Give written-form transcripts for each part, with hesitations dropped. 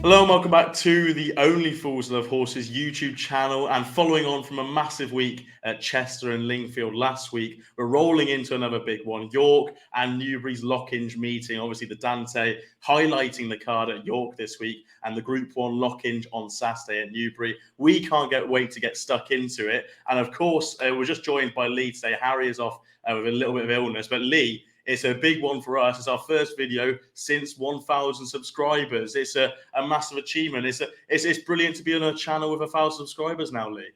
Hello and welcome back to the Only Fools Love Horses YouTube channel, and following on from a massive week at Chester and Lingfield last week, we're rolling into another big one. York and Newbury's Lockinge meeting, obviously the Dante highlighting the card at York this week, and the Group 1 Lockinge on Saturday at Newbury. We can't wait to get stuck into it, and of course we're just joined by Lee today. Harry is off with a little bit of illness, but Lee, it's a big one for us. It's our first video since 1,000 subscribers. It's a massive achievement. It's brilliant to be on a channel with 1,000 subscribers now, Lee.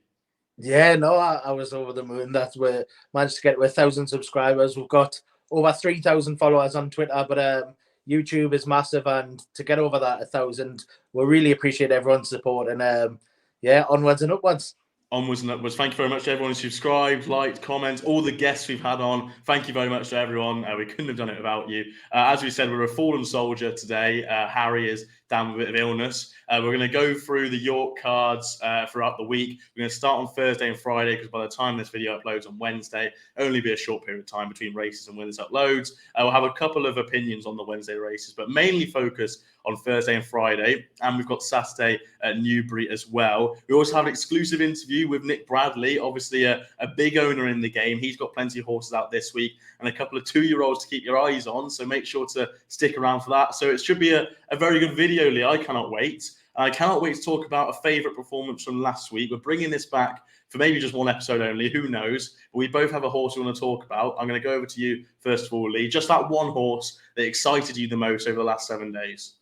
Yeah, no, I was over the moon that we managed to get to 1,000 subscribers. We've got over 3,000 followers on Twitter, but YouTube is massive, and to get over that 1,000, we really appreciate everyone's support. And yeah, onwards and upwards. Onwards and upwards. Thank you very much to everyone who subscribed, liked, comments, all the guests we've had on. Thank you very much to everyone. We couldn't have done it without you. As we said, we're a fallen soldier today. Harry is down with a bit of illness. We're going to go through the York cards throughout the week. We're going to start on Thursday and Friday, because by the time this video uploads on Wednesday, only be a short period of time between races and when this uploads. We'll have a couple of opinions on the Wednesday races, but mainly focus on Thursday and Friday. And we've got Saturday at Newbury as well. We also have an exclusive interview with Nick Bradley, obviously a big owner in the game. He's got plenty of horses out this week and a couple of 2-year-olds to keep your eyes on, so make sure to stick around for that. So it should be a very good video, Lee. I cannot wait. I cannot wait to talk about a favourite performance from last week. We're bringing this back for maybe just one episode only, who knows. But we both have a horse we want to talk about. I'm going to go over to you first of all, Lee. Just that one horse that excited you the most over the last 7 days.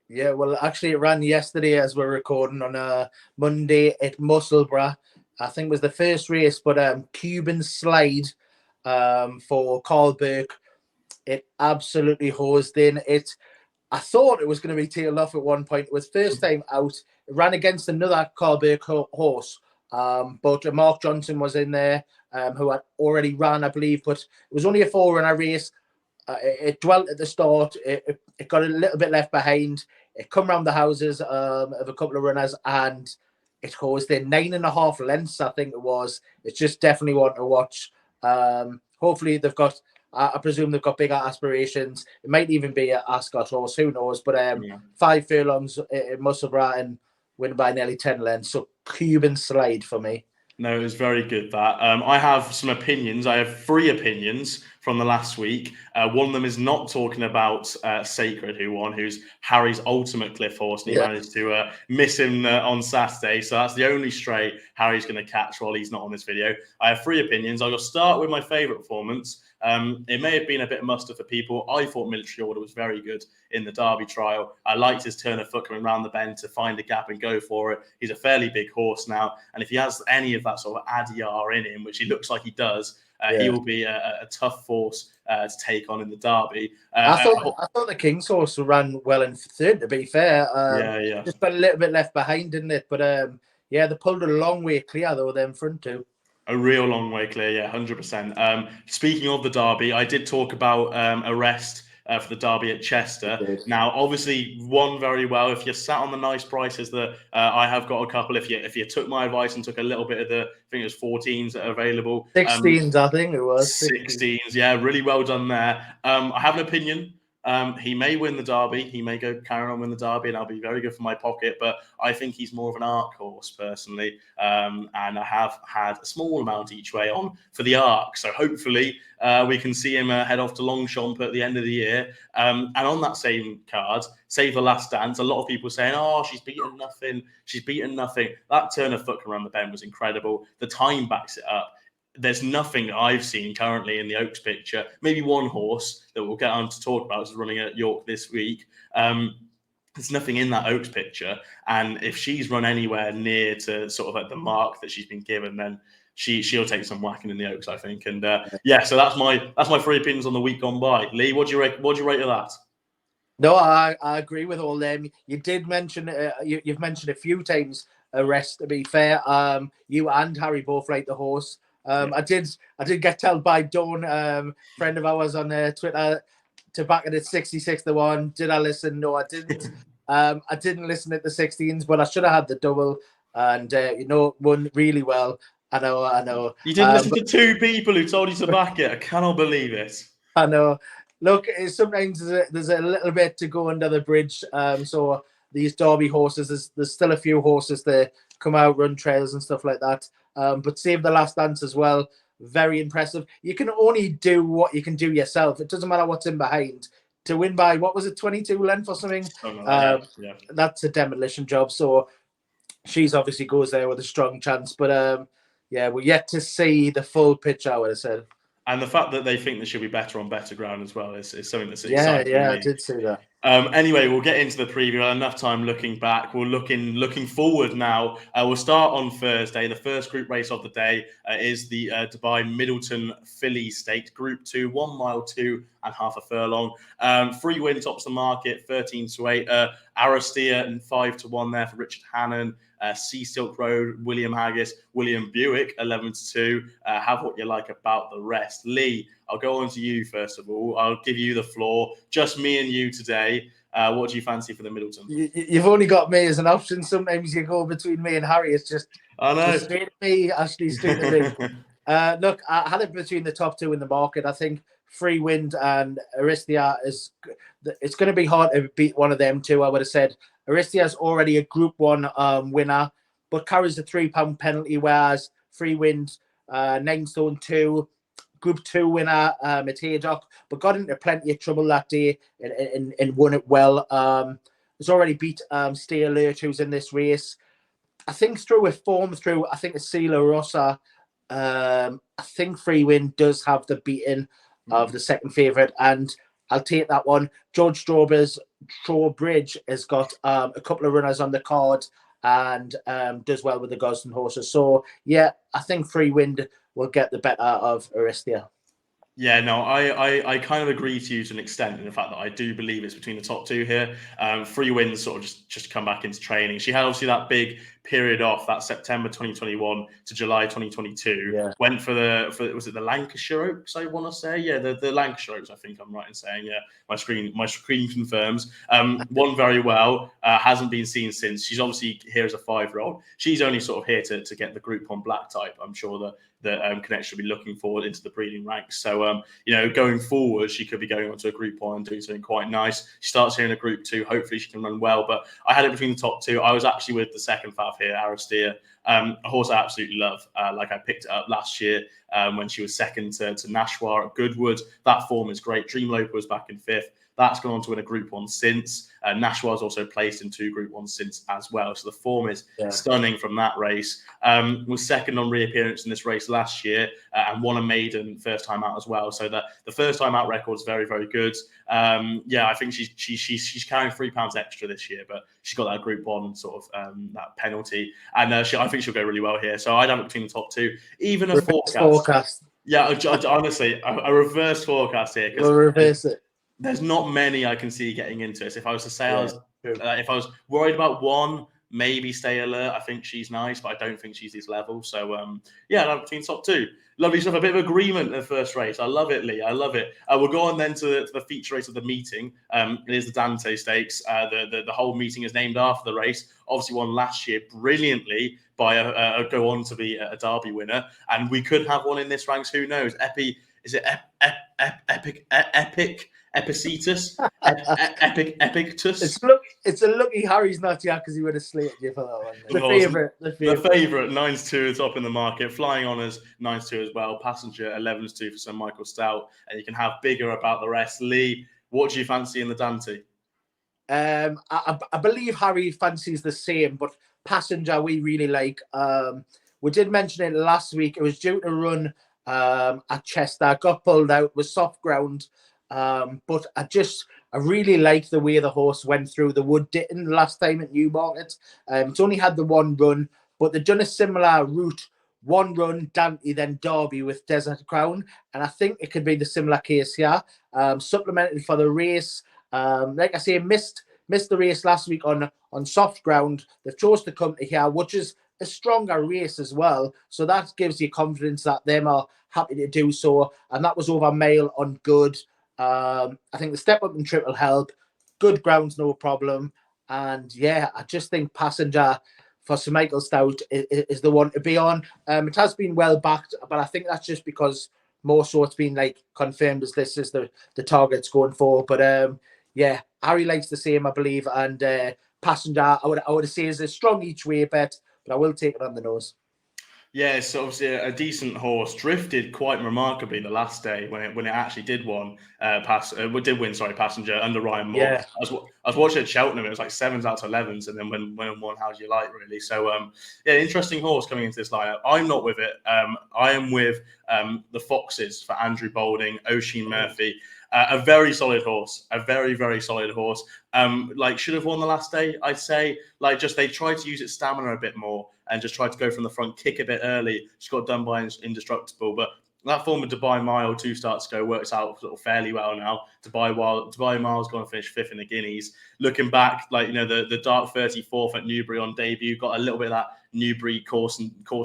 Yeah, well, actually, it ran yesterday as we're recording on a Monday at Musselburgh. I think it was the first race, but Cuban Slide for Carl Burke, it absolutely hosed in. I thought it was going to be tailed off at one point. It was first time out. It ran against another Carl Burke horse, but Mark Johnson was in there, who had already ran, I believe, but it was only a 4-runner race. It dwelt at the start. It got a little bit left behind. It come round the houses of a couple of runners, and it caused in 9.5 lengths, I think it was. It's just definitely one to watch. Hopefully they've got, I presume they've got bigger aspirations. It might even be an Ascot horse, who knows? But 5 furlongs in Musselburgh and win by nearly 10 lengths. So Cuban Slide for me. No, it was very good, that. I have some opinions. I have 3 opinions from the last week. One of them is not talking about Sacred, who won, who's Harry's ultimate cliff horse, and he managed to miss him on Saturday. So that's the only stray Harry's going to catch while he's not on this video. I have 3 opinions. I'll just start with my favourite performance. It may have been a bit of muster for people. I thought Military Order was very good in the Derby trial. I liked his turn of foot coming around the bend to find a gap and go for it. He's a fairly big horse now, and if he has any of that sort of Adyar in him, which he looks like he does, he will be a tough force to take on in the Derby. I thought the King's horse ran well in third, to be fair. Just got a little bit left behind, didn't it? But yeah, they pulled it a long way clear, though, them front two. A real long way clear, yeah, 100%. Speaking of the Derby, I did talk about a rest for the Derby at Chester. Now, obviously, won very well. If you're sat on the nice prices that I have got a couple, if you took my advice and took a little bit of the, I think it was 14s that are available. 16s, I think it was. 16s, yeah, really well done there. I have an opinion. He may win the Derby. He may carry on win the Derby, and that'll be very good for my pocket. But I think he's more of an Arc horse, personally. And I have had a small amount each way on for the Arc. So hopefully we can see him head off to Longchamp at the end of the year. And on that same card, Save the Last Dance, a lot of people saying, oh, she's beaten nothing. She's beaten nothing. That turn of foot around the bend was incredible. The time backs it up. There's nothing I've seen currently in the Oaks picture. Maybe one horse that we'll get on to talk about is running at York this week. There's nothing in that Oaks picture. And if she's run anywhere near to sort of at the mark that she's been given, then she'll take some whacking in the Oaks, I think. And yeah, so that's my 3 opinions on the week gone by. Lee, what do you rate of that? No, I agree with all them. You did mention you've mentioned a few times a rest, to be fair. You and Harry both like the horse. I did get told by Dawn, friend of ours on Twitter, to back it at 66-1. Did I listen? No, I didn't. I didn't listen at the 16s, but I should have had the double, and won really well. I know. You didn't listen to two people who told you to back it. I cannot believe it. I know. Look, sometimes there's a little bit to go under the bridge. So these Derby horses, there's still a few horses that come out, run trails and stuff like that. But Save the Last Dance as well, very impressive. You can only do what you can do yourself. It doesn't matter what's in behind. To win by, what was it, 22 length or something? Yeah. That's a demolition job. So she's obviously goes there with a strong chance. But yeah, we're yet to see the full picture, I would have said. And the fact that they think that she'll be better on better ground as well is something that's exciting. Yeah, me. I did see that. Anyway, we'll get into the preview. We'll have enough time looking back. We're looking forward now. We'll start on Thursday. The first group race of the day is the Dubai Middleton Fillies Stakes, Group 2, 1 mile, 2.5 furlong. 3 win tops the market, 13-8. Aristia and 5-1 there for Richard Hannon. Sea Silk Road, William Haggis, William Buick, 11-2. Have what you like about the rest. Lee, I'll go on to you first of all. I'll give you the floor. Just me and you today. What do you fancy for the Middleton? You've only got me as an option. Sometimes you go between me and Harry. It's just, I know. Just straight to me, Ashley, straight to me. Look, I had it between the top two in the market. I think Free Wind and Aristia it's going to be hard to beat one of them two. I would have said Aristia is already a Group 1 winner, but carries a £3 penalty, whereas Free Wind, 9 stone 2, Group 2 winner at Haydock, but got into plenty of trouble that day and won it well. Has already beat Stay Alert, who's in this race. I think through a form through, I think it's Sila Rossa. I think Free Wind does have the beating of the second favourite, and I'll take that one. George Strawbridge has got a couple of runners on the card and does well with the Gosden horses. So, yeah, I think Free Wind will get the better of Aristia. Yeah, no, I kind of agree to you to an extent in the fact that I do believe it's between the top two here. Free Wind sort of just come back into training. She had obviously that big period off, that September 2021 to July 2022. Yeah. Went for was it the Lancashire Oaks, I want to say? Yeah, the Lancashire Oaks, I think I'm right in saying. Yeah, my screen confirms. Won very well, hasn't been seen since. She's obviously here as a 5-year-old. She's only sort of here to get the Group 1 black type. I'm sure that Connection will be looking forward into the breeding ranks. So, going forward, she could be going on to a Group 1 and doing something quite nice. She starts here in a Group 2. Hopefully, she can run well. But I had it between the top two. I was actually with the second fav here, Aristia, a horse I absolutely love. I picked it up last year when she was second to Nashwa at Goodwood. That form is great. Dreamloper was back in 5th. That's gone on to win a Group 1 since. Nashwa's also placed in 2 Group 1 since as well. So the form is stunning from that race. Was second on reappearance in this race last year and won a maiden first time out as well. So the first time out record is very, very good. I think she's carrying £3 extra this year, but she's got that Group 1 sort of that penalty. And I think she'll go really well here. So I'd have it between the top two. Even a forecast. Yeah, honestly, a reverse forecast here. We'll reverse it. There's not many I can see getting into this. If I was to say if I was worried about one, maybe Stay Alert. I think she's nice, but I don't think she's this level. So, between top two. Lovely stuff. A bit of agreement in the first race. I love it, Lee. I love it. We'll go on then to the feature race of the meeting. It is the Dante Stakes. The whole meeting is named after the race. Obviously won last year brilliantly by go on to be a Derby winner. And we could have one in this ranks. Who knows? Epictetus? Epictus? It's a lucky Harry's not here because he would have slated you for that one. The favourite. 9-2 top in the market. Flying Honours 9-2 as well. Passenger 11-2 for Sir Michael Stout. And you can have bigger about the rest. Lee, what do you fancy in the Dante? I believe Harry fancies the same, but Passenger we really like. We did mention it last week. It was due to run at Chester, got pulled out, was soft ground. But I really like the way the horse went through the wood ditton the last time at Newmarket. It's only had the one run, but they've done a similar route. One run, Dante, then Derby with Desert Crown. And I think it could be the similar case here. Supplemented for the race. Like I say, missed the race last week on soft ground. They've chose to come to here, which is a stronger race as well. So that gives you confidence that them are happy to do so. And that was over mile on good. I think the step up and trip will help. Good grounds, no problem. And yeah, I just think Passenger for Sir Michael Stout is the one to be on. It has been well backed, but I think that's just because more so it's been like confirmed as this is the targets going for. But yeah, Harry likes the same, I believe, and Passenger I would say is a strong each way bet, but I will take it on the nose. Yeah, it's obviously a decent horse. Drifted quite remarkably the last day when it actually did win. Passenger under Ryan Moore. Yeah. I was watching at Cheltenham. It was like 7s out to 11s, and then when it won, how do you like really? So yeah, interesting horse coming into this lineup. I'm not with it. I am with the Foxes for Andrew Boulding, Oisin Murphy. A very solid horse, a very, very solid horse. Like should have won the last day, I'd say. Like just they tried to use its stamina a bit more and just tried to go from the front, kick a bit early. Just got done by Indestructible. But that form of Dubai Mile 2 starts ago works out sort of fairly well now. Dubai Mile's going to finish 5th in the Guineas. Looking back, like the Dark 34th at Newbury on debut, got a little bit of that Newbury course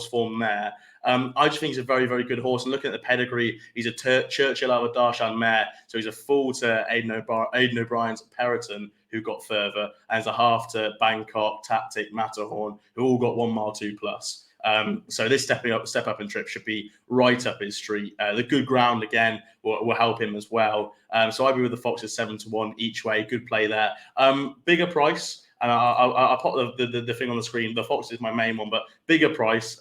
form there. I just think he's a very, very good horse. And looking at the pedigree, he's a Churchill out of Darshan mare. So he's a full to Aidan O'Brien's Periton, who got further, and a half to Bangkok, Tactic, Matterhorn, who all got 1 mile 2+. So this step up and trip should be right up his street. The good ground again will help him as well. So I'd be with the Foxes 7-1 each way. Good play there. Bigger price. And I'll pop the thing on the screen. The Fox is my main one, but bigger price.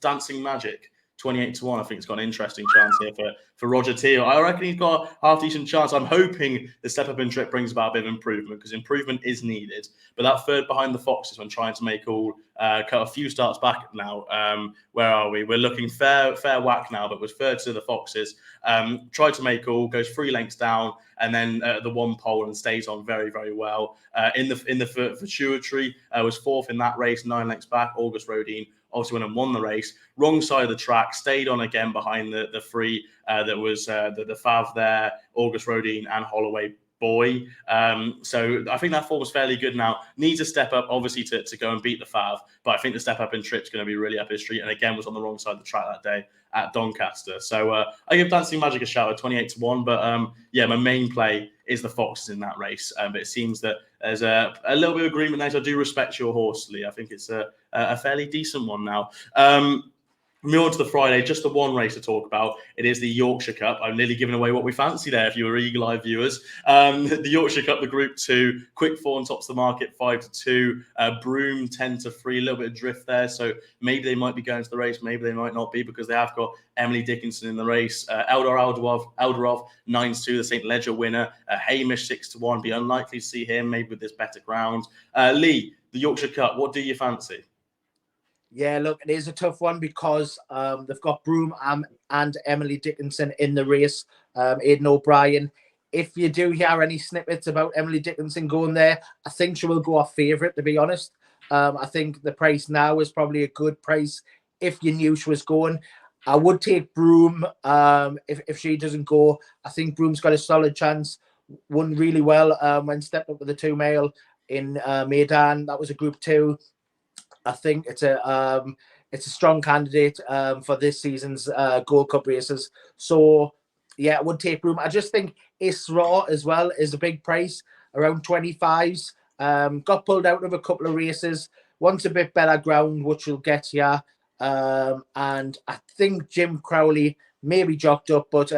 Dancing Magic, 28-1. I think it's got an interesting chance here for Roger Teal. I reckon he's got a half decent chance. I'm hoping the step up in trip brings about a bit of improvement because improvement is needed. But that third behind the Foxes when trying to make all cut a few starts back now. Where are we? We're looking fair whack now, but was third to the Foxes. Tried to make all, goes 3 lengths down, and then the 1 pole and stays on very, very well. In the Futurity, was 4th in that race, 9 lengths back. August Rodin also went and won the race. Wrong side of the track, stayed on again behind the 3 that was the Fav there, August Rodin and Holloway Boy. So I think that form was fairly good now. Needs a step up, obviously, to go and beat the Fav, but I think the step up in trip's going to be really up his street. And again, was on the wrong side of the track that day at Doncaster. So I give Dancing Magic a shout at 28-1. But yeah, my main play is the Foxes in that race. But it seems that there's a little bit of agreement there. So I do respect your horse, Lee. I think it's a fairly decent one now. Move on to the Friday, just the one race to talk about. It is the Yorkshire Cup. I'm nearly giving away what we fancy there if you were eagle-eyed viewers. The Yorkshire Cup, the Group 2, Quick Fawn tops the market 5-2, Broome 10-3, a little bit of drift there. So maybe they might be going to the race, maybe they might not be because they have got Emily Dickinson in the race. Eldar Alderov 9-2, the St. Ledger winner. Hamish 6-1, be unlikely to see him, maybe with this better ground. Lee, the Yorkshire Cup, what do you fancy? Yeah, look, it is a tough one because they've got Broome and Emily Dickinson in the race. Aidan O'Brien. If you do hear any snippets about Emily Dickinson going there, I think she will go off favourite, to be honest. I think the price now is probably a good price if you knew she was going. I would take Broome if she doesn't go. I think Broome's got a solid chance. Won really well when stepped up with the 2 mile in Maidan. That was a Group 2. I think it's a strong candidate for this season's Gold Cup races. So yeah, I would take Broome. I just think Isra as well is a big price, around 25s. Got pulled out of a couple of races. Wants a bit better ground, which will get here. And I think Jim Crowley may be jocked up, but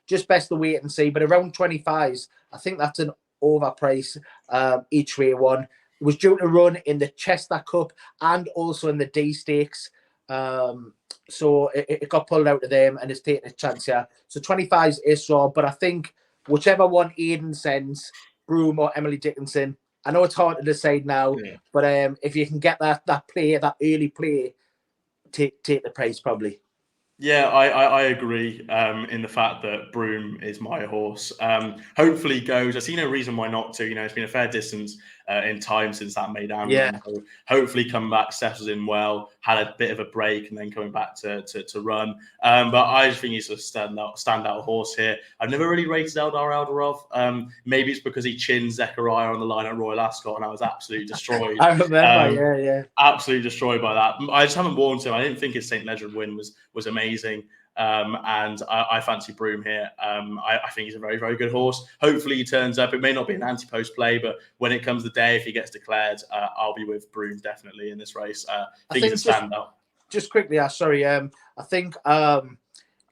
just best to wait and see. But around 25s, I think that's an overprice each way one. It was due to run in the Chester Cup and also in the D Stakes. So it got pulled out of them and it's taking a chance here. So 25s is raw, but I think whichever one Aidan sends, Broome or Emily Dickinson, I know it's hard to decide now, but if you can get that early play, take the price probably. Yeah, I agree in the fact that Broome is my horse. Hopefully goes. I see no reason why not to. It's been a fair distance in time since that Maidan run. So hopefully come back, settles in well, had a bit of a break and then coming back to run. But I just think he's a standout horse here. I've never really rated Eldar Alderov. Maybe it's because he chinned Zechariah on the line at Royal Ascot and I was absolutely destroyed. I remember, Absolutely destroyed by that. I just haven't warned him. I didn't think his St. Ledger win was amazing. And I fancy Broom here. I think he's a very, very good horse. Hopefully he turns up. It may not be an anti-post play, but when it comes the day, if he gets declared, I'll be with Broom definitely in this race. I think he's a standout. Just quickly, sorry. I think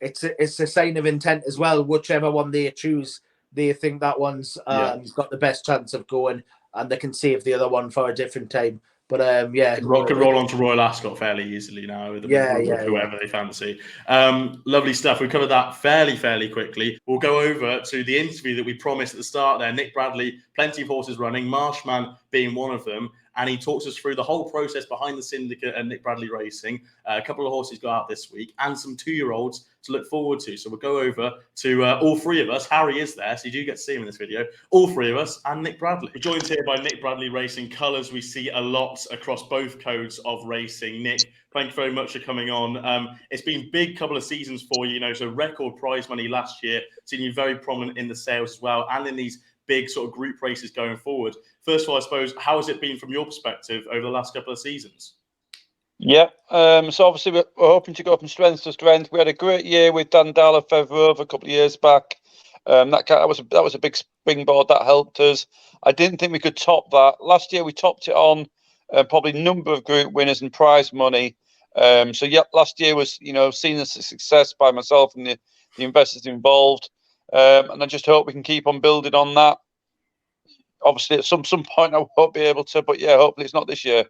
it's a sign of intent as well. Whichever one they choose, they think that one's got the best chance of going, and they can save the other one for a different time. But could roll on to Royal Ascot fairly easily now with whoever they fancy. Lovely stuff. We covered that fairly quickly. We'll go over to the interview that we promised at the start there. Nick Bradley, plenty of horses running, Marshman being one of them. And he talks us through the whole process behind the syndicate and Nick Bradley Racing. A couple of horses go out this week and some 2-year-olds to look forward to. So we'll go over to all three of us. Harry is there, so you do get to see him in this video. All three of us and Nick Bradley. We're joined here by Nick Bradley Racing. Colours we see a lot across both codes of racing. Nick, thank you very much for coming on. It's been a big couple of seasons for you, so record prize money last year. Seen you very prominent in the sales as well and in these big sort of group races going forward. First of all, I suppose, how has it been from your perspective over the last couple of seasons? Yeah, so obviously we're hoping to go from strength to strength. We had a great year with Dandala Fevrove a couple of years back. That was a big springboard that helped us. I didn't think we could top that. Last year we topped it on probably number of group winners and prize money. So yeah, last year was seen as a success by myself and the investors involved. And I just hope we can keep on building on that. Obviously, at some point I won't be able to, but yeah, hopefully it's not this year.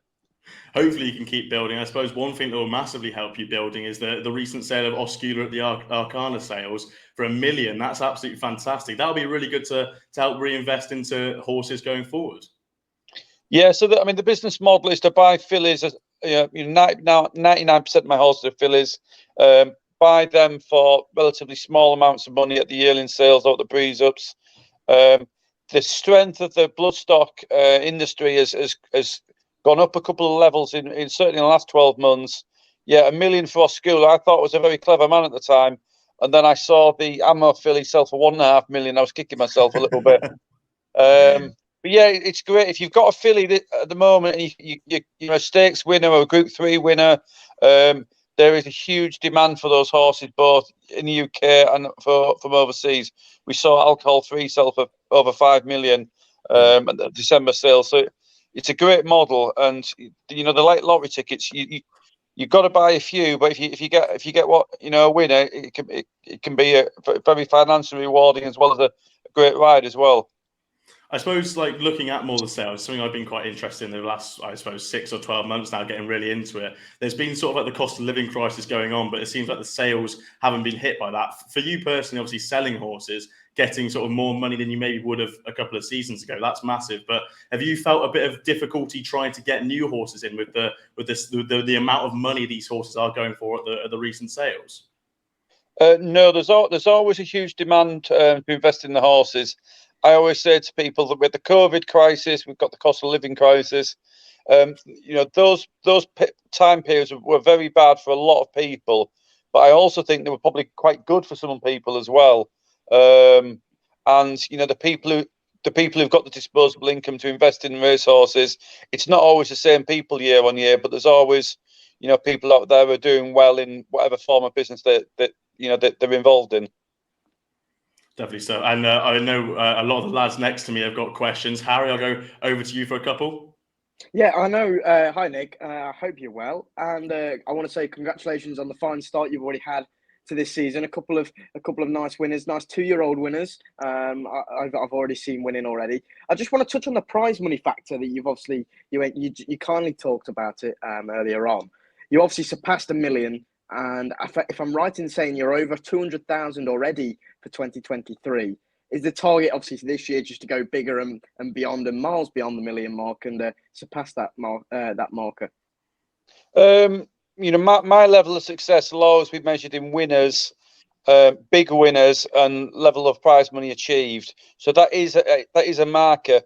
Hopefully you can keep building. I suppose one thing that will massively help you building is the recent sale of Oscula at the Arcana sales for $1 million. That's absolutely fantastic. That'll be really good to help reinvest into horses going forward. Yeah, so the business model is to buy fillies. 99% of my horses are fillies. Buy them for relatively small amounts of money at the yearling sales or the breeze ups. The strength of the bloodstock industry has gone up a couple of levels in certainly in the last 12 months. Yeah, $1 million for Oscula, I thought was a very clever man at the time. And then I saw the Ammo filly sell for $1.5 million. I was kicking myself a little bit. But yeah, it's great if you've got a filly at the moment. And you're a stakes winner or a Group 3 winner. There is a huge demand for those horses, both in the UK and from overseas. We saw Alcohol 3 sell for over $5 million at the December sale. So it's a great model, and the late lottery tickets. You've got to buy a few, but if you get what a winner, it can be a very financially rewarding as well as a great ride as well. I suppose, like, looking at more of the sales, something I've been quite interested in the last, 6 or 12 months now, getting really into it. There's been sort of like the cost of living crisis going on, but it seems like the sales haven't been hit by that. For you personally, obviously selling horses, getting sort of more money than you maybe would have a couple of seasons ago, that's massive. But have you felt a bit of difficulty trying to get new horses in with the amount of money these horses are going for at the recent sales? No, there's always a huge demand to invest in the horses. I always say to people that with the COVID crisis, we've got the cost of living crisis. Those time periods were very bad for a lot of people, but I also think they were probably quite good for some people as well. And the people who've got the disposable income to invest in racehorses, it's not always the same people year on year, but there's always people out there who are doing well in whatever form of business that they're involved in. Definitely so. And I know a lot of the lads next to me have got questions. Harry, I'll go over to you for a couple. Yeah, I know. Hi, Nick. I hope you're well. And I want to say congratulations on the fine start you've already had to this season. A couple of nice winners, nice 2-year-old winners. I've already seen winning already. I just want to touch on the prize money factor that you've obviously you kindly talked about it earlier on. You obviously surpassed $1 million. And if I'm right in saying you're over 200,000 already for 2023, is the target obviously this year just to go bigger and beyond and miles beyond the $1 million mark and surpass that marker? My level of success will always be measured in winners, big winners, and level of prize money achieved. So that is a marker.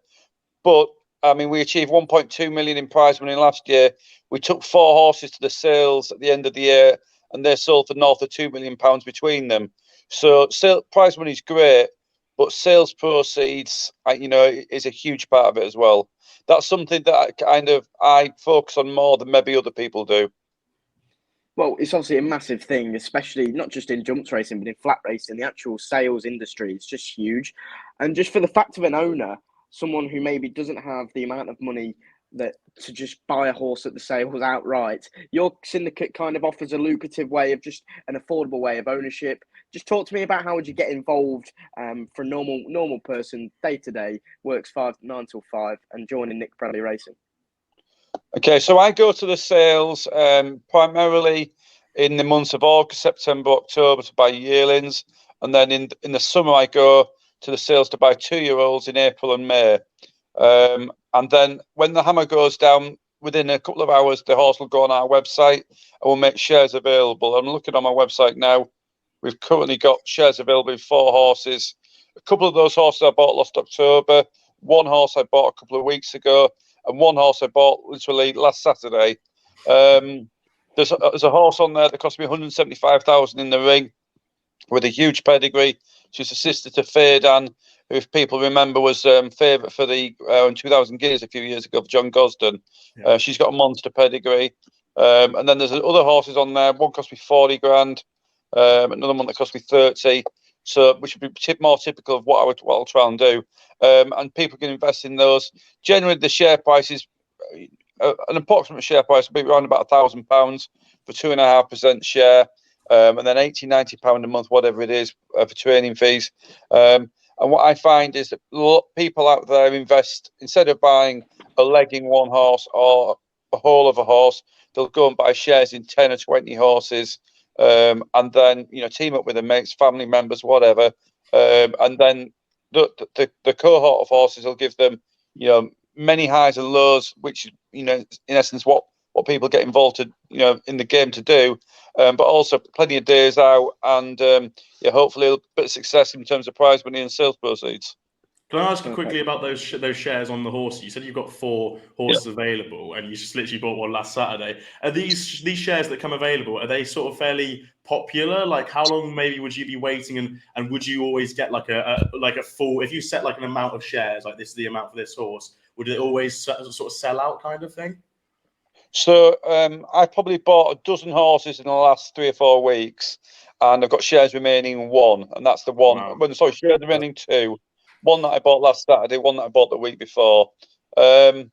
But I mean, we achieved 1.2 million in prize money last year. We took 4 horses to the sales at the end of the year, and they sold for north of £2 million between them. So prize money is great, but sales proceeds, is a huge part of it as well. That's something that I focus on more than maybe other people do. Well, it's obviously a massive thing, especially not just in jumps racing, but in flat racing. The actual sales industry is just huge. And just for the fact of an owner, someone who maybe doesn't have the amount of money that to just buy a horse at the sales outright, your syndicate kind of offers a lucrative way of just an affordable way of ownership. Just talk to me about how would you get involved for a normal person, day to day, works 9 till 5, and joining Nick Bradley Racing. Okay, so I go to the sales primarily in the months of August, September, October to buy yearlings, and then in the summer I go to the sales to buy 2-year-olds in April and May. And then when the hammer goes down, within a couple of hours, the horse will go on our website and we'll make shares available. I'm looking on my website now. We've currently got shares available in 4 horses. A couple of those horses I bought last October. One horse I bought a couple of weeks ago, and one horse I bought literally last Saturday. There's a horse on there that cost me 175,000 in the ring with a huge pedigree. She's a sister to Fairdan, who, if people remember, was favourite for the 2000 Guineas a few years ago for John Gosden. Yeah. She's got a monster pedigree. And then there's other horses on there. One cost me 40 grand. Another one that cost me 30. So, which would be more typical of what I'll try and do. And people can invest in those. Generally, the share price is an approximate share price will be around about £1,000 for 2.5% share, and then £80-90 a month, whatever it is, for training fees. And what I find is that people out there invest, instead of buying a leg in one horse or a whole of a horse, they'll go and buy shares in 10 or 20 horses. And then team up with their mates, family members, whatever, and then the cohort of horses will give them many highs and lows, which is in essence what people get involved in the game to do, but also plenty of days out and hopefully a bit of success in terms of prize money and sales proceeds. Can I ask you quickly about those shares on the horses? You said you've got 4 horses available, and you just literally bought one last Saturday. Are these shares that come available? Are they sort of fairly popular? Like, how long maybe would you be waiting, and would you always get like a full? If you set like an amount of shares, like this is the amount for this horse, would it always sort of sell out kind of thing? So I probably bought a dozen horses in the last 3 or 4 weeks, and I've got shares remaining in 1, and that's the one. Wow. Well, sorry, shares remaining 2. One that I bought last Saturday, one that I bought the week before. And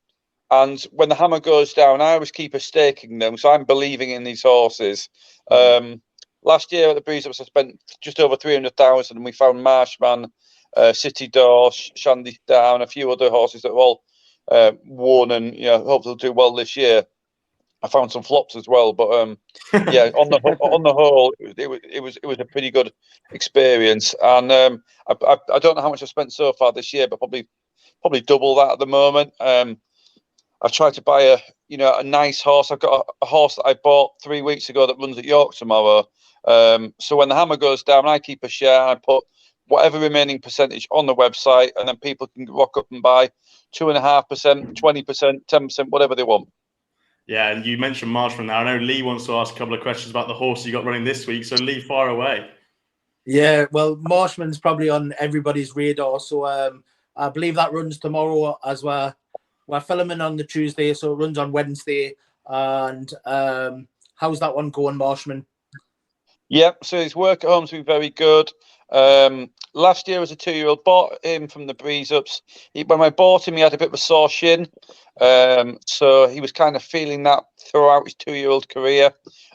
when the hammer goes down, I always keep a stake in them, so I'm believing in these horses. Last year at the Breeze Ups, I spent just over 300,000, and we found Marshman, City Door, Shandy Down, a few other horses that have all won, and hopefully they'll do well this year. I found some flops as well, but yeah, on the whole, it was a pretty good experience. And I don't know how much I've spent so far this year, but probably double that at the moment. I've tried to buy a nice horse. I've got a horse that I bought 3 weeks ago that runs at York tomorrow. So when the hammer goes down, I keep a share. I put whatever remaining percentage on the website, and then people can rock up and buy 2.5%, 20%, 10%, whatever they want. Yeah, and you mentioned Marshman now. I know Lee wants to ask a couple of questions about the horse you got running this week. So Lee, fire away. Yeah, well, Marshman's probably on everybody's radar. So I believe that runs tomorrow as well. We're filming on the Tuesday, so it runs on Wednesday. And how's that one going, Marshman? Yep, so his work at home's been very good. Last year as a 2-year-old, bought him from the Breeze Ups. When I bought him, he had a bit of a sore shin. So he was kind of feeling that throughout his 2-year-old career.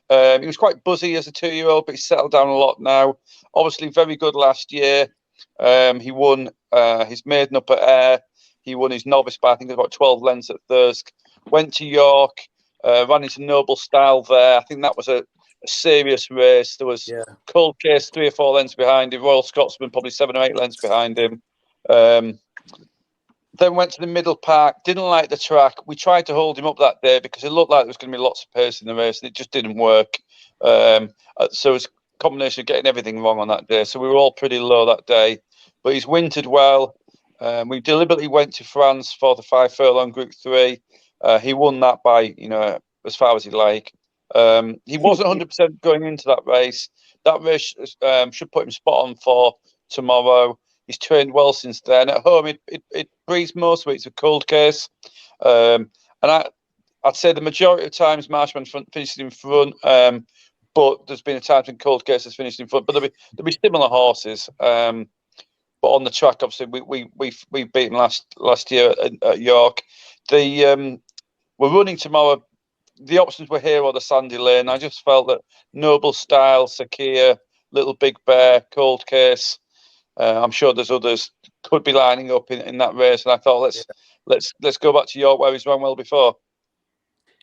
He was quite buzzy as a 2-year-old, but he's settled down a lot now. Obviously, very good last year. He won his maiden up at Ayr. He won his novice by, I think, about 12 lengths at Thirsk. Went to York, ran into Noble Style there. I think that was a serious race. There was Cold Case 3 or 4 lengths behind him. Royal Scotsman probably 7 or 8 lengths behind him. Then went to the Middle Park. Didn't like the track. We tried to hold him up that day because it looked like there was going to be lots of pace in the race, and it just didn't work. So it was a combination of getting everything wrong on that day. So we were all pretty low that day. But he's wintered well. We deliberately went to France for the 5 furlong Group 3. He won that by as far as he liked. He wasn't 100% going into that race. That race should put him spot on for tomorrow. He's trained well since then. At home, it breathes most weeks with Cold Case. And I'd say the majority of times Marshman finished in front. but there's been a time when Cold Case has finished in front. But there'll be similar horses. But on the track, obviously, we beat them last year at York. We're running tomorrow. The options were here or the Sandy Lane. I just felt that Noble Style, Sakia, Little Big Bear, Cold Case. I'm sure there's others could be lining up in that race, and I thought let's go back to York where he's run well before.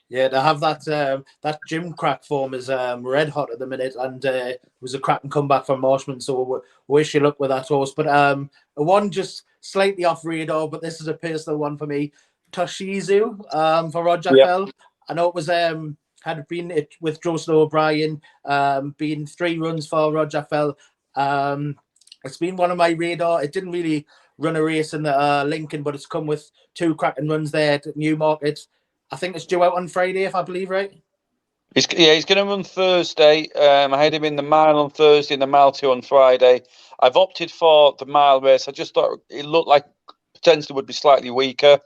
Yeah, they have that Jim crack form is red hot at the minute, and it was a cracking comeback from Marshman. So we wish you luck with that horse. But one just slightly off radar, but this is a personal one for me. Toshizu for Roger Fell. I know it was had been it with Joseph O'Brien, been 3 runs for Roger Fell. It's been one of my radar. It didn't really run a race in the Lincoln, but it's come with 2 cracking runs there at Newmarket. I think it's due out on Friday, if I believe right. He's going to run Thursday. I had him in the mile on Thursday and the mile 2 on Friday. I've opted for the mile race. I just thought it looked like potentially would be slightly weaker.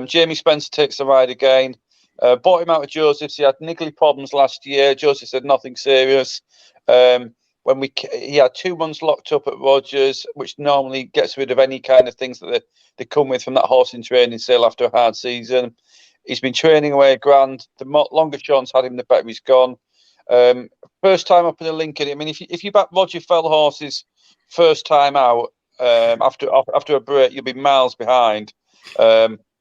Jamie Spencer takes the ride again. Bought him out of Joseph's. He had niggly problems last year. Joseph said nothing serious. He had 2 months locked up at Rogers, which normally gets rid of any kind of things that they come with from that horse in training sale after a hard season. He's been training away grand. The longer Sean's had him, the better he's gone. First time up in the Lincoln. I mean, if you back Roger Fell horses first time out after a break, you'll be miles behind.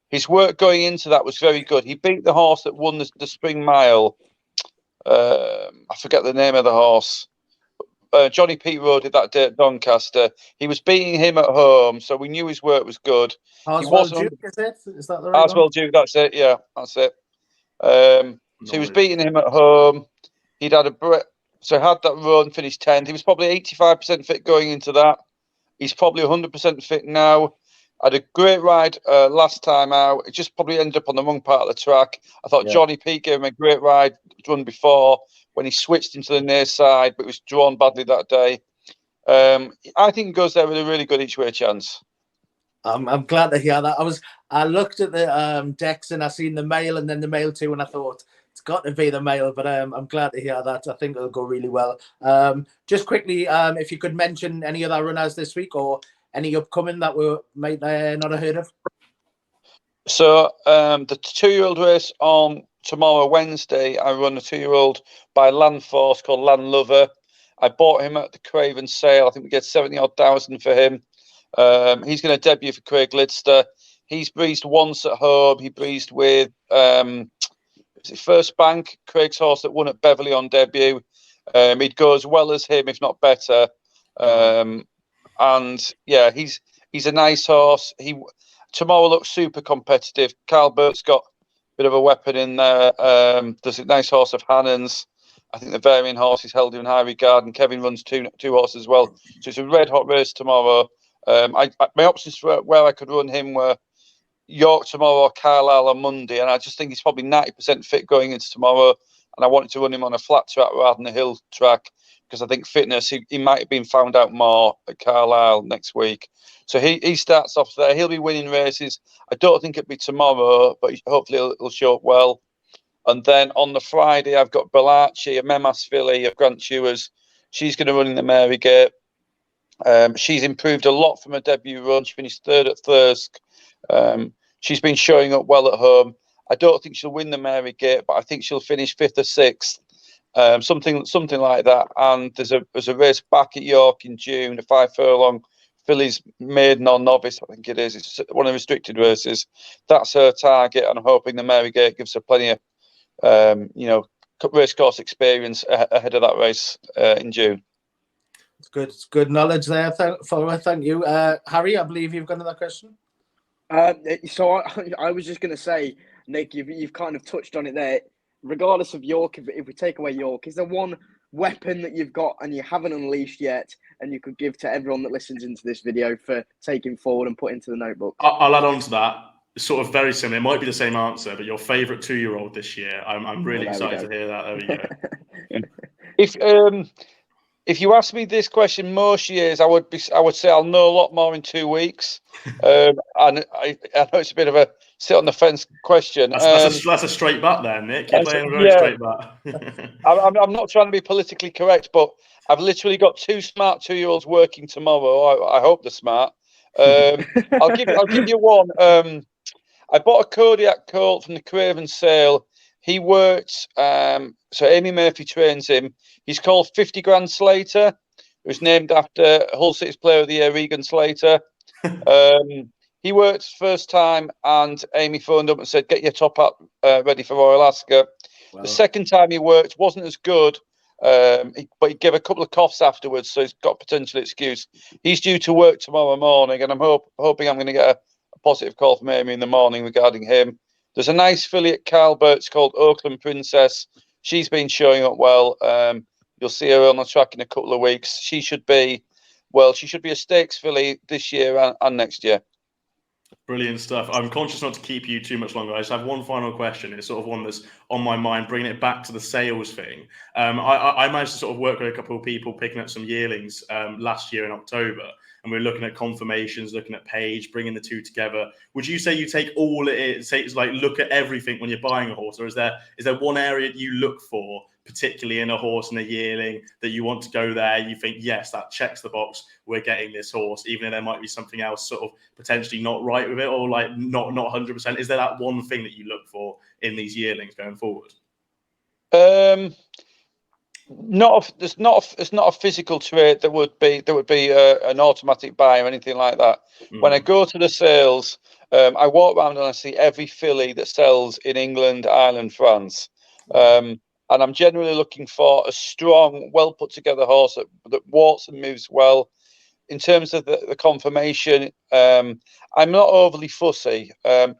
His work going into that was very good. He beat the horse that won the Spring Mile. I forget the name of the horse. Johnny Pete Rowe did that day at Doncaster. He was beating him at home, so we knew his work was good. Haswell Duke, is it? Is that the right Haswell Duke, that's it. Yeah, that's it. So he was beating him at home. He'd had so had that run, finished 10th. He was probably 85% fit going into that. He's probably 100% fit now. Had a great ride last time out. It just probably ended up on the wrong part of the track. I thought Johnny Pete gave him a great ride run before when he switched into the near side, but was drawn badly that day. I think he goes there with a really good each way chance. I'm glad to hear that. I looked at the decks and I seen the male and then the male 2, and I thought it's got to be the male. But I'm glad to hear that. I think it'll go really well. Just quickly, if you could mention any other runners this week or any upcoming that we might not have heard of. So the 2-year-old race on tomorrow, Wednesday, I run a 2-year-old by Land Force called Land Lover. I bought him at the Craven sale. I think we get 70,000 for him. He's going to debut for Craig Lidster. He's breezed once at home. He breezed with First Bank, Craig's horse that won at Beverley on debut. He'd go as well as him, if not better. And yeah, he's a nice horse. Tomorrow looks super competitive. Carl Burt's got a bit of a weapon in there. There's a nice horse of Hannon's. I think the Varian horse is held in high regard, and Kevin runs two horses as well. So it's a red hot race tomorrow. My options for where I could run him were York tomorrow or Carlisle on Monday, and I just think he's probably 90% fit going into tomorrow. And I wanted to run him on a flat track rather than a hill track because I think fitness, he might have been found out more at Carlisle next week. So he starts off there. He'll be winning races. I don't think it'll be tomorrow, but hopefully he'll show up well. And then on the Friday, I've got Bellacci, a Memas filly of Grant Chewers. She's going to run in the Marygate. She's improved a lot from her debut run. She finished 3rd at Thirsk. She's been showing up well at home. I don't think she'll win the Marygate, but I think she'll finish 5th or 6th, something like that. And there's a race back at York in June, a 5 furlong Fillies maiden or novice, I think it is. It's one of the restricted races. That's her target, and I'm hoping the Marygate gives her plenty of race course experience ahead of that race in June. It's good. It's good knowledge there. Thank you, Harry. I believe you've got another question. So I was just going to say, Nick, you've kind of touched on it there. Regardless of York, if we take away York, is there one weapon that you've got and you haven't unleashed yet, and you could give to everyone that listens into this video for taking forward and put into the notebook? I'll add on to that. Sort of very similar. It might be the same answer, but your favourite 2-year-old this year. I'm really excited to hear that. There we go. if you ask me this question most years, I would say I'll know a lot more in 2 weeks. And I know it's a bit of a sit on the fence question. That's a straight bet there, Nick. You're playing a very straight bet. I'm not trying to be politically correct, but I've literally got 2 smart 2-year-olds working tomorrow. I hope they're smart. I'll give you one. I bought a Kodiak colt from the Craven sale. He worked. So Amy Murphy trains him. He's called 50 Grand Slater. It was named after Hull City's Player of the Year, Regan Slater. He worked first time, and Amy phoned up and said, "Get your top up ready for Royal Ascot." Wow. The second time he worked wasn't as good, but he gave a couple of coughs afterwards, so he's got a potential excuse. He's due to work tomorrow morning, and I'm hoping I'm going to get a positive call from Amy in the morning regarding him. There's a nice filly at Calbert's called Oakland Princess. She's been showing up well. You'll see her on the track in a couple of weeks. She should be a stakes filly this year and next year. Brilliant stuff. I'm conscious not to keep you too much longer. I just have one final question. It's sort of one that's on my mind, bringing it back to the sales thing. I managed to sort of work with a couple of people picking up some yearlings last year in October, and we were looking at confirmations, looking at page, bringing the two together. Would you say you take all it takes, like look at everything when you're buying a horse, or is there one area you look for, particularly in a horse and a yearling, that you want to go there? You think, yes, that checks the box, we're getting this horse, even though there might be something else sort of potentially not right with it, or like not 100%. Is there that one thing that you look for in these yearlings going forward? It's not a physical trait that would be an automatic buy or anything like that. When I go to the sales, I walk around and I see every filly that sells in England, Ireland, France. And I'm generally looking for a strong, well put together horse that walks and moves well. In terms of the confirmation, I'm not overly fussy. I'm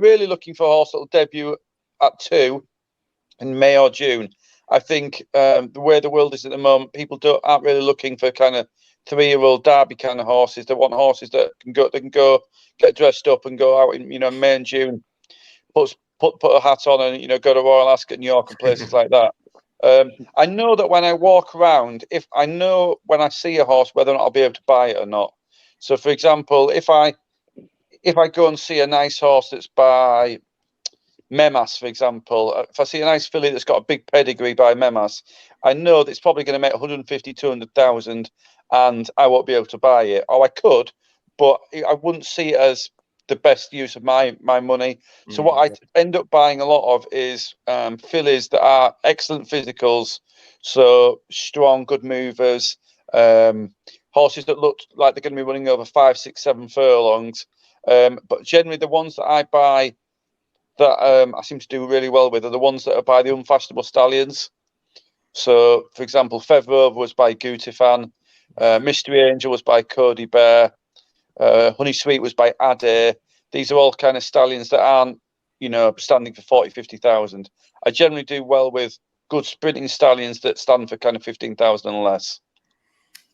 really looking for a horse that will debut at 2 in May or June. I think the way the world is at the moment, people aren't really looking for kind of 3-year-old derby kind of horses. They want horses that can go get dressed up and go out in May and June, put a hat on and go to Royal Ascot, New York, and places like that. I know that when I walk around, when I see a horse, whether or not I'll be able to buy it or not. So, for example, if I go and see a nice horse that's by Memas, for example, if I see a nice filly that's got a big pedigree by Memas, I know that it's probably going to make 150, 200,000, and I won't be able to buy it. Or I could, but I wouldn't see it as the best use of my money. So what I end up buying a lot of is fillies that are excellent physicals, so strong, good movers, horses that look like they're going to be running over 5, 6, 7 furlongs. But generally, the ones that I buy that I seem to do really well with are the ones that are by the unfashionable stallions. So, for example, Feather was by Gutifan, Mystery Angel was by Cody Bear, Honey Sweet was by Ade. These are all kind of stallions that aren't, standing for 40, 50,000. I generally do well with good sprinting stallions that stand for kind of 15,000 and less.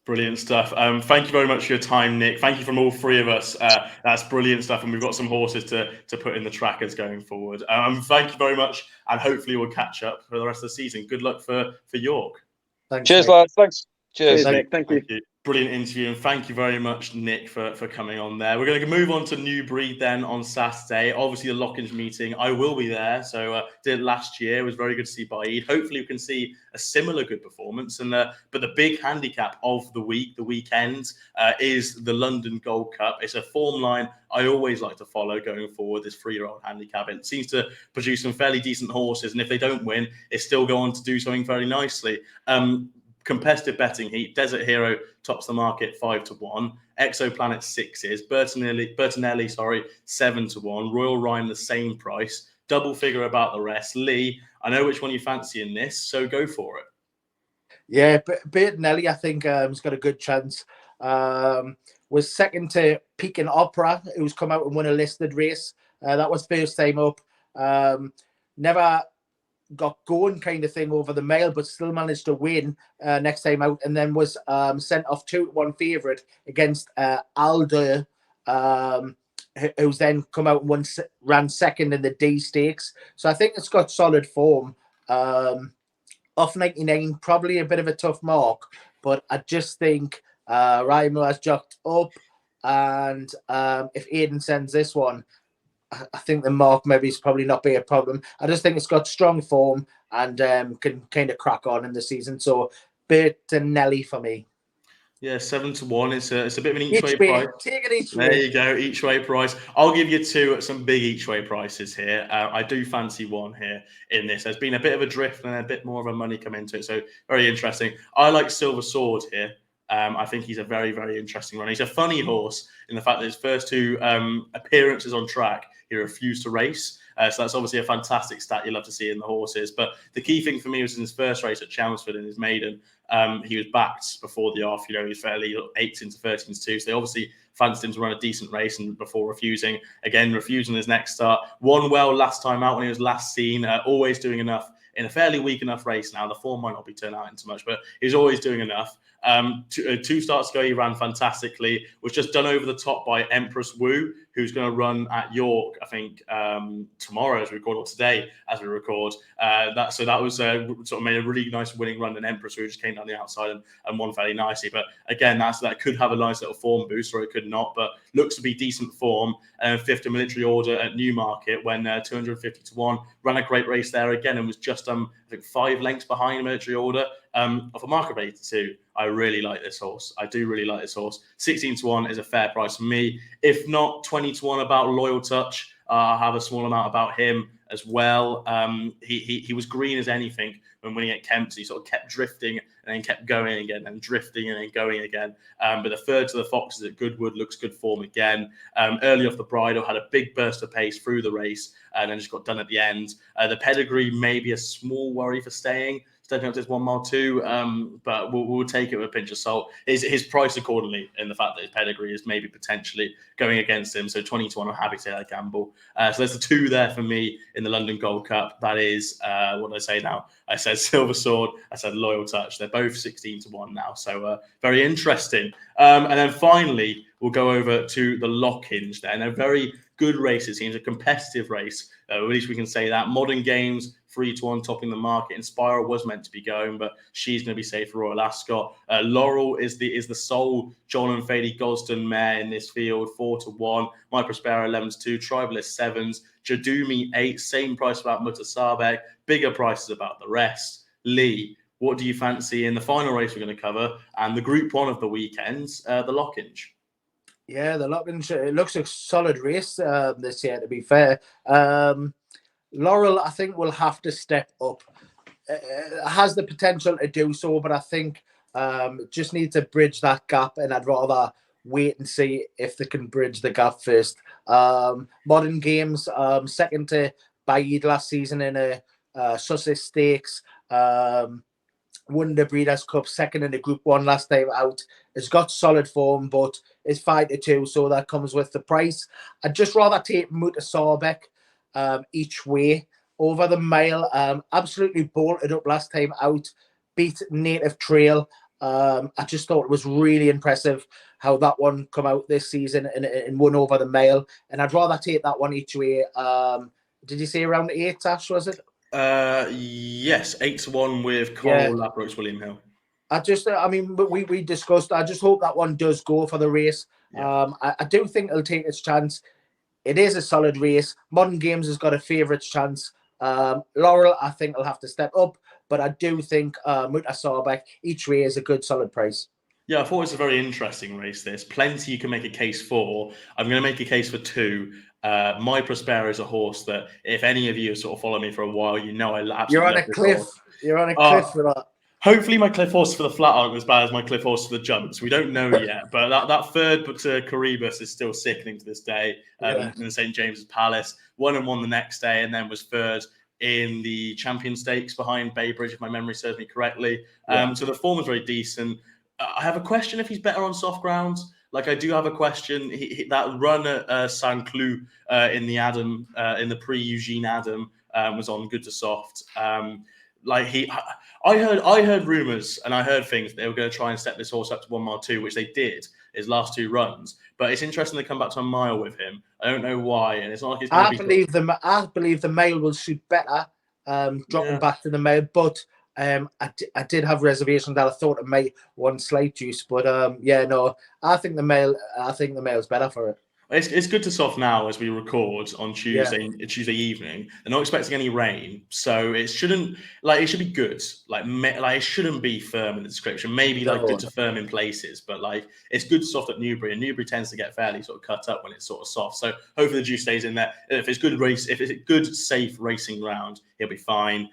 Brilliant stuff. Thank you very much for your time, Nick. Thank you from all three of us. That's brilliant stuff, and we've got some horses to put in the trackers going forward. Thank you very much, and hopefully we'll catch up for the rest of the season. Good luck for York. Thanks, cheers, Nick. lads. Thanks. Cheers, Nick. Thank you. Brilliant interview, and thank you very much, Nick, for coming on there. We're going to move on to Newbury then on Saturday. Obviously, the Lockinge meeting, I will be there. So did it last year. It was very good to see Baid. Hopefully, we can see a similar good performance. And but the big handicap of the weekend, is the London Gold Cup. It's a form line I always like to follow going forward, this 3-year-old handicap. It seems to produce some fairly decent horses, and if they don't win, it still go on to do something very nicely. Competitive betting heat. Desert Hero tops the market 5-1. Exoplanet 6s. Bertinelli, 7-1. Royal Rhyme the same price. Double figure about the rest. Lee, I know which one you fancy in this, so go for it. Yeah, Bertinelli, I think, has got a good chance. Was second to Pekin Opera, who's come out and won a listed race. That was first time up. Never got going kind of thing over the mile, but still managed to win next time out, and then was sent off 2-1 favourite against Alder, who's then come out and ran second in the D Stakes. So I think it's got solid form. off 99, probably a bit of a tough mark, but I just think Ryan has jocked up, and if Aidan sends this one, I think the mark maybe is probably not be a problem. I just think it's got strong form and can kind of crack on in the season. So Bertinelli for me. Yeah, 7-1. It's a bit of an each way way. price. Take it each There way. you go, each way price. I'll give you some big each way prices here. I do fancy one here in this. There's been a bit of a drift and a bit more of a money come into it, so very interesting. I like Silver Sword here. I think he's a very, very interesting runner. He's a funny horse in the fact that his first two appearances on track, he refused to race. So that's obviously a fantastic stat you love to see in the horses. But the key thing for me was in his first race at Chelmsford in his maiden, he was backed before the off. He was fairly 8s into 13s too. So they obviously fancied him to run a decent race and before refusing his next start. Won well last time out when he was last seen, always doing enough in a fairly weak enough race now. The form might not be turned out into much, but he's always doing enough. Two starts ago, he ran fantastically. Was just done over the top by Empress Wu, who's going to run at York, I think, tomorrow as we record, or today as we record. That was sort of made a really nice winning run, and Empress Wu just came down the outside and won fairly nicely. But again, that could have a nice little form boost, or it could not. But looks to be decent form. Fifth in military order at Newmarket when 250-1 ran a great race there again and was just I think 5 lengths behind military order. Of a market rate 82, I really like this horse. I do really like this horse. 16-1 is a fair price for me. If not, 20-1 about Loyal Touch. I have a small amount about him as well. He was green as anything when winning at Kemp's. He sort of kept drifting and then kept going again and drifting and then going again. But the third to the Foxes at Goodwood looks good form again. Early off the bridle, had a big burst of pace through the race and then just got done at the end. The pedigree may be a small worry for staying. Stepping up to this 1 mile 2, but we'll take it with a pinch of salt. His price accordingly in the fact that his pedigree is maybe potentially going against him. So 20-1, I'm happy to take that gamble. So there's the 2 there for me in the London Gold Cup. That is, what did I say now? I said Silver Sword. I said Loyal Touch. They're both 16-1 now. So very interesting. And then finally, we'll go over to the Lockinge there. And they're very good races. It seems a competitive race. At least we can say that. Modern Games, 3-1, topping the market. Inspira was meant to be going, but she's going to be safe for Royal Ascot. Laurel is the sole John and Fady Gosden mare in this field, 4-1. My Prospera 11-2. Tribalist 7s. Jadumi 8. Same price about Mutasabek. Bigger prices about the rest. Lee, what do you fancy in the final race we're going to cover and the Group 1 of the weekends, the Lockinge? Yeah, the Lockinge, it looks a solid race this year, to be fair. Laurel, I think, will have to step up. It has the potential to do so, but I think just need to bridge that gap, and I'd rather wait and see if they can bridge the gap first. Modern Games, second to Bide last season in a Sussex Stakes. Won the Breeders' Cup, second in the Group 1 last time out. It's got solid form, but it's 5-2, so that comes with the price. I'd just rather take Mutasabek each way over the mile. Absolutely bolted up last time out, beat Native Trail. I just thought it was really impressive how that one come out this season and won over the mile. And I'd rather take that one each way. Did you say around 8, Ash, was it? Yes, 8-1 with Coral, Ladbrokes, William Hill. We discussed. I just hope that one does go for the race. Yeah. I do think it'll take its chance. It is a solid race. Modern Games has got a favourites chance. Laurel, I think, will have to step up, but I do think Mutasabek each way is a good solid price. Yeah, I thought it was a very interesting race. This plenty you can make a case for. I'm going to make a case for 2. My Prospera is a horse that, if any of you have sort of followed me for a while, you know I absolutely You're on love a this cliff. horse. You're on a cliff for that. Hopefully my cliff horse for the flat aren't as bad as my cliff horse for the jumps. We don't know yet, but that third to Caribus is still sickening to this day in the St. James's Palace. 1-1 the next day, and then was third in the Champion Stakes behind Baybridge, if my memory serves me correctly. So the form was very decent. I have a question if he's better on soft grounds. Like, I do have a question. That run at Saint Cloud in the Adam, in the pre-Eugene Adam, was on good to soft. I heard rumors and I heard things that they were going to try and step this horse up to 1 mile 2, which they did his last 2 runs. But it's interesting they come back to a mile with him. I don't know why, and it's not like it's. I believe the mile will suit better, dropping back to the mile. But I did have reservations that I thought it might want slight juice, but yeah, no, I think the male's better for it. It's good to soft now as we record on Yeah. Tuesday evening. They're not expecting any rain, so it shouldn't it should be good. Like it shouldn't be firm in the description. Maybe like good to firm in places, but like it's good to soft at Newbury, and Newbury tends to get fairly sort of cut up when it's sort of soft. So hopefully the juice stays in there. If it's a good safe racing round, he'll be fine.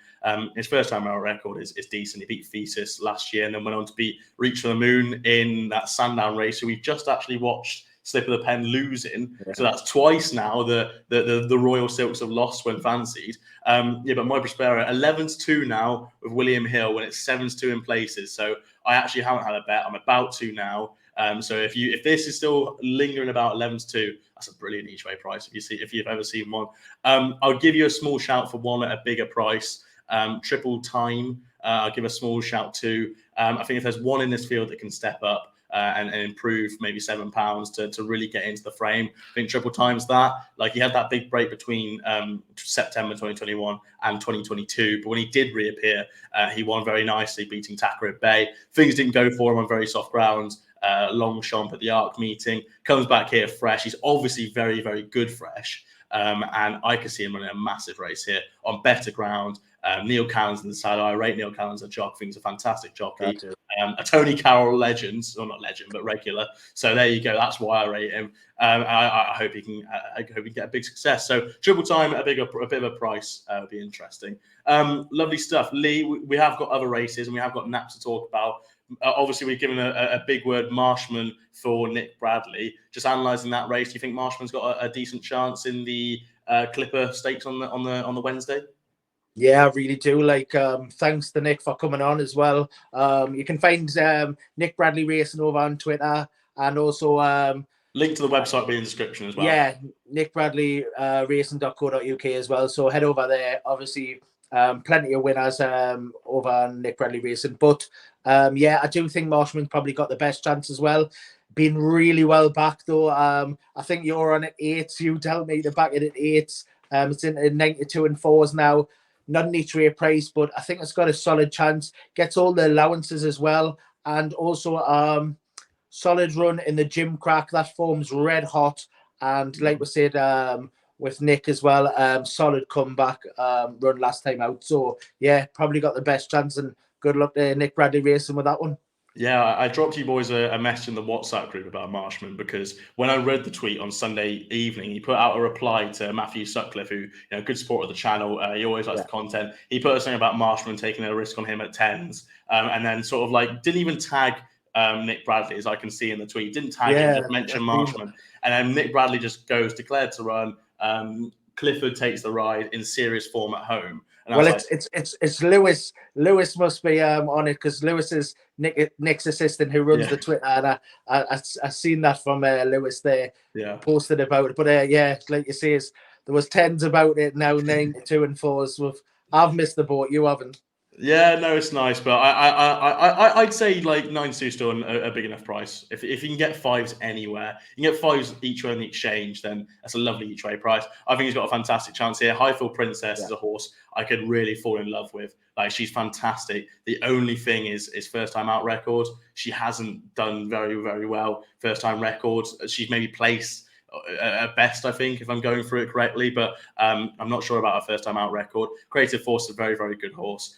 His first time out record is decent. He beat Thesis last year and then went on to beat Reach for the Moon in that Sandown race. So we've just actually watched Slip of the Pen losing. So that's twice now the Royal Silks have lost when fancied. But my Prospero 11-2 now with William Hill when it's 7-2 in places. So I actually haven't had a bet. I'm about to now. So if this is still lingering about 11-2, that's a brilliant each way price. If you've ever seen one, I'll give you a small shout for one at a bigger price. Triple Time. I'll give a small shout to. I think if there's one in this field that can step up and improve maybe £7 to really get into the frame, I think Triple Time's that. Like he had that big break between September 2021 and 2022, but when he did reappear, he won very nicely, beating Tackeret Bay. Things didn't go for him on very soft ground. Longchamp at the Arc meeting, comes back here fresh. He's obviously very, very good fresh. And I could see him running a massive race here on better ground. Neil Callens in the side. I rate Neil Callens a jock. I think he's a fantastic jockey. A Tony Carroll legend, or not legend, but regular. So there you go. That's why I rate him. I hope he can. I hope he can get a big success. So Triple Time at a bit of a price would be interesting. Lovely stuff, Lee. We have got other races and we have got naps to talk about. Obviously, we've given a big word Marshman for Nick Bradley. Just analysing that race, do you think Marshman's got a decent chance in the Clipper Stakes on the Wednesday? Yeah, I really do. Like, thanks to Nick for coming on as well. You can find Nick Bradley Racing over on Twitter, and also link to the website will be in the description as well. Yeah, Nick Bradley racing.co.uk as well. So head over there. Obviously, plenty of winners over on Nick Bradley Racing. But yeah, I do think Marshman's probably got the best chance as well. Been really well back though. I think you're on at 8s. You tell me to back it at 8s. It's in 92 and 4s now. Not an each way price, but I think it's got a solid chance. Gets all the allowances as well, and also solid run in the gym crack. That form's red hot, and like we said with Nick as well, solid comeback run last time out. So yeah, probably got the best chance, and good luck to Nick Bradley Racing with that one. Yeah, I dropped you boys a message in the WhatsApp group about Marshman because when I read the tweet on Sunday evening, he put out a reply to Matthew Sutcliffe, who, good support of the channel. He always likes the content. He put something about Marshman taking a risk on him at 10s, and then sort of like didn't even tag Nick Bradley, as I can see in the tweet. Didn't tag him, just mentioned Marshman. And then Nick Bradley just goes, declared to run. Clifford takes the ride in serious form at home. And well, it's Lewis. Lewis must be on it because Lewis is Nick's assistant who runs the Twitter, and I seen that from Lewis there. Yeah, posted about it. But yeah, like you say, there was 10s about it now, 92 and 4s. I've missed the boat. You haven't. Yeah, no, it's nice, but I'd say like 9-2 still a big enough price. If you can get 5s anywhere, you can get 5s each way in the exchange, then that's a lovely each way price. I think he's got a fantastic chance here. Highfield Princess is a horse I could really fall in love with. Like, she's fantastic. The only thing is first time out record. She hasn't done very, very well. First time records. She's maybe placed at best, I think, if I'm going through it correctly, but I'm not sure about a first time out record. Creative Force is a very, very good horse.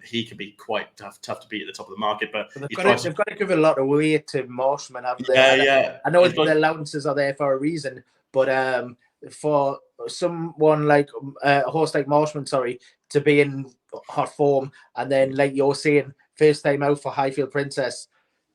He could be quite tough to beat at the top of the market, but they've got to give a lot of weight to Marshman, haven't they? Yeah. I know the allowances are there for a reason, but for someone like a horse like Marshman, to be in hot form, and then like you're saying, first time out for Highfield Princess,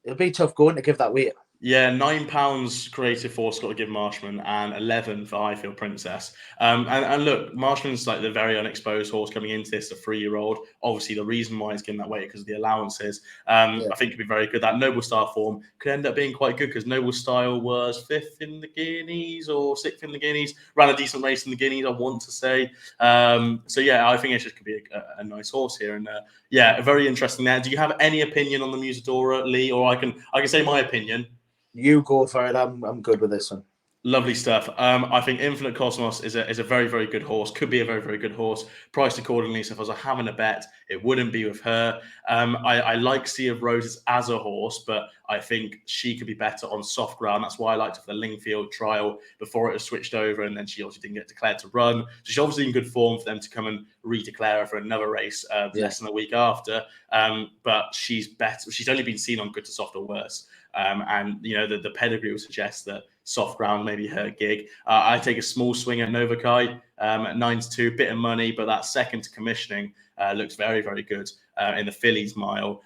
it'll be tough going to give that weight. Yeah, £9 Creative Force got to give Marshman and 11 for Highfield Princess. And look, Marshman's like the very unexposed horse coming into this, a 3-year-old. Obviously, the reason why he's given that weight because of the allowances. I think could be very good. That Noble Style form could end up being quite good because Noble Style was 5th in the Guineas or 6th in the Guineas. Ran a decent race in the Guineas, I want to say. So yeah, I think it just could be a nice horse here. And yeah, very interesting there. Do you have any opinion on the Musadora, Lee? Or I can say my opinion. You go for it. I'm good with this one. Lovely stuff. I think Infinite Cosmos is a very, very good horse. Could be a very, very good horse. Priced accordingly. So if I was having a bet, it wouldn't be with her. I like Sea of Roses as a horse, but I think she could be better on soft ground. That's why I liked her for the Lingfield trial before it was switched over, and then she obviously didn't get declared to run. So she's obviously in good form for them to come and redeclare her for another race less than a week after. But she's better. She's only been seen on good to soft or worse. And the pedigree would suggest that soft ground maybe her gig. I take a small swing at Novakai at 9-2, bit of money, but that second to commissioning looks very, very good in the Fillies mile.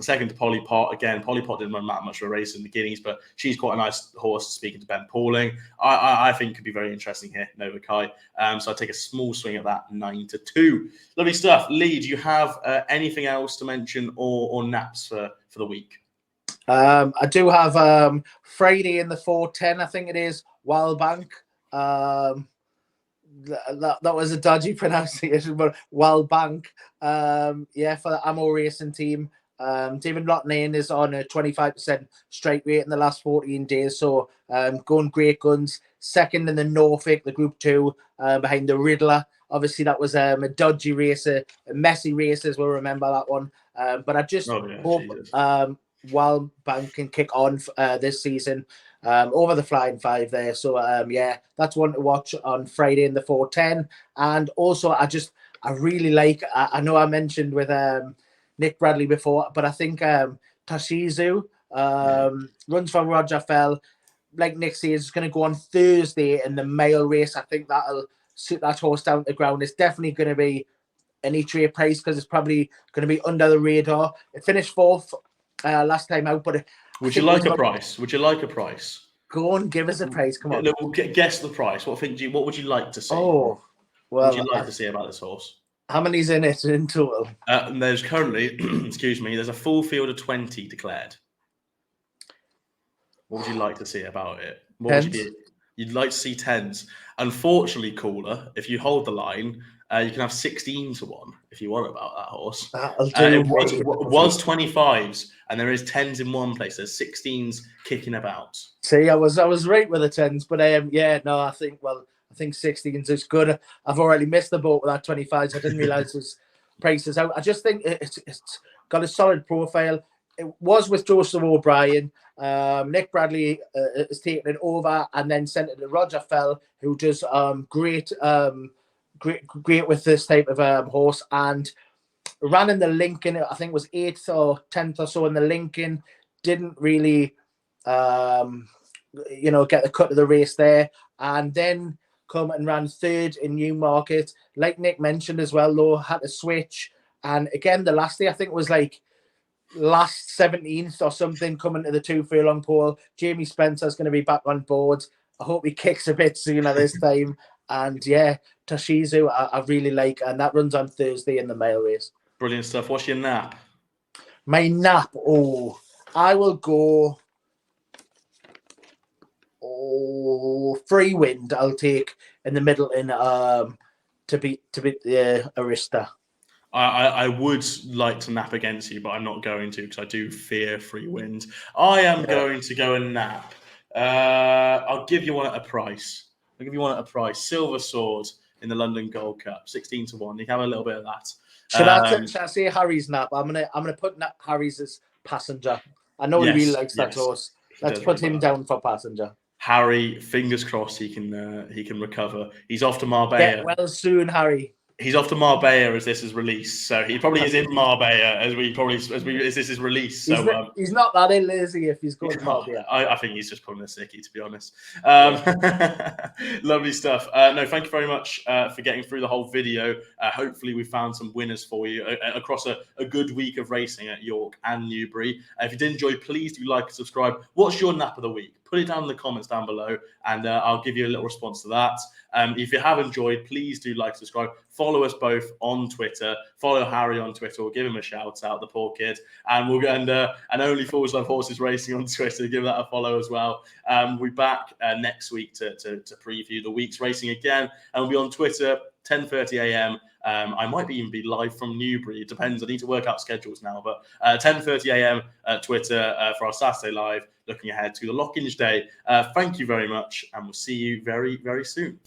Second to Polly Pot. Again, Polly Pot didn't run that much of a race in the Guineas, but she's quite a nice horse. Speaking to Ben Pauling, I think could be very interesting here, Novakai. So I take a small swing at that 9-2. Lovely stuff. Lee, do you have anything else to mention or naps for the week? I do have Friday in the 410, I think it is, Wildbank. That was a dodgy pronunciation, but Wildbank. For the Ammo Racing team. David Lotnane is on a 25% straight rate in the last 14 days. So going great guns. Second in the Norfolk, the Group 2, behind the Riddler. Obviously, that was a dodgy race, a messy race, as we'll remember that one. But I just hope Wildbank can kick on this season over the Flying Five there. So, that's one to watch on Friday in the 410. And also, I really like, I know I mentioned with Nick Bradley before, but I think Tashizu runs for Roger Fell. Like Nick says, is going to go on Thursday in the male race. I think that'll sit that horse down to the ground. It's definitely going to be an E-Trade price because it's probably going to be under the radar. It finished fourth last time out, but would you like a price? Would you like a price? Go on, give us a price. Come on. Guess the price. What would you like to see? Oh, well, what would you like to see about this horse? How many's in it in total? There's currently, excuse me, there's a full field of 20 declared. What would you like to see about it? You'd like to see 10s. Unfortunately, caller, if you hold the line, you can have 16-1 if you want about that horse. It was 25s, and there is 10s in one place. There's 16s kicking about. See, I was right with the 10s, but I think 16s is good. I've already missed the boat with that 25s. I didn't realize his prices out. I just think it's got a solid profile. It was with Joseph O'Brien. Nick Bradley is taking it over and then sent it to Roger Fell, who does great with this type of horse, and ran in the Lincoln. I think it was 8th or 10th or so in the Lincoln. Didn't really, get the cut of the race there, and then come and ran 3rd in Newmarket. Like Nick mentioned as well, though, had to switch. And again, the last day, I think it was like last 17th or something, coming to the 2 furlong pole. Jamie Spencer's going to be back on board. I hope he kicks a bit sooner this time. And Tashizu, I really like, and that runs on Thursday in the male race. Brilliant stuff. What's your nap? My nap, I will go. Free Wind. I'll take in the Middleton to beat Arista. I would like to nap against you, but I'm not going to because I do fear Free Wind. I am going to go and nap. I'll give you one at a price. Silver Sword in the London Gold Cup, 16-1. You can have a little bit of that. Should I say Harry's nap? I'm gonna put Harry's as passenger. I know he really likes that horse. Let's put him down for passenger. Harry, fingers crossed he can recover. He's off to Marbella. Get well soon, Harry. He's off to Marbella as this is released, so he probably is in Marbella as this is released. So he's not that ill, is he? If he's going to Marbella, I think he's just pulling a sickie, to be honest. Lovely stuff. No, thank you very much for getting through the whole video. Hopefully, we found some winners for you across a good week of racing at York and Newbury. If you did enjoy, please do like and subscribe. What's your nap of the week? Put it down in the comments down below, and I'll give you a little response to that. If you have enjoyed, please do like, subscribe. Follow us both on Twitter. Follow Harry on Twitter. We'll give him a shout out, the poor kid. And we'll get and Only Fools Love Horses Racing on Twitter. Give that a follow as well. We'll be back next week to preview the week's racing again, and we'll be on Twitter 10:30 a.m. I might even be live from Newbury. It depends. I need to work out schedules now. But 10:30 a.m. Twitter for our Saturday live, looking ahead to the Lockinge Day. Thank you very much, and we'll see you very, very soon.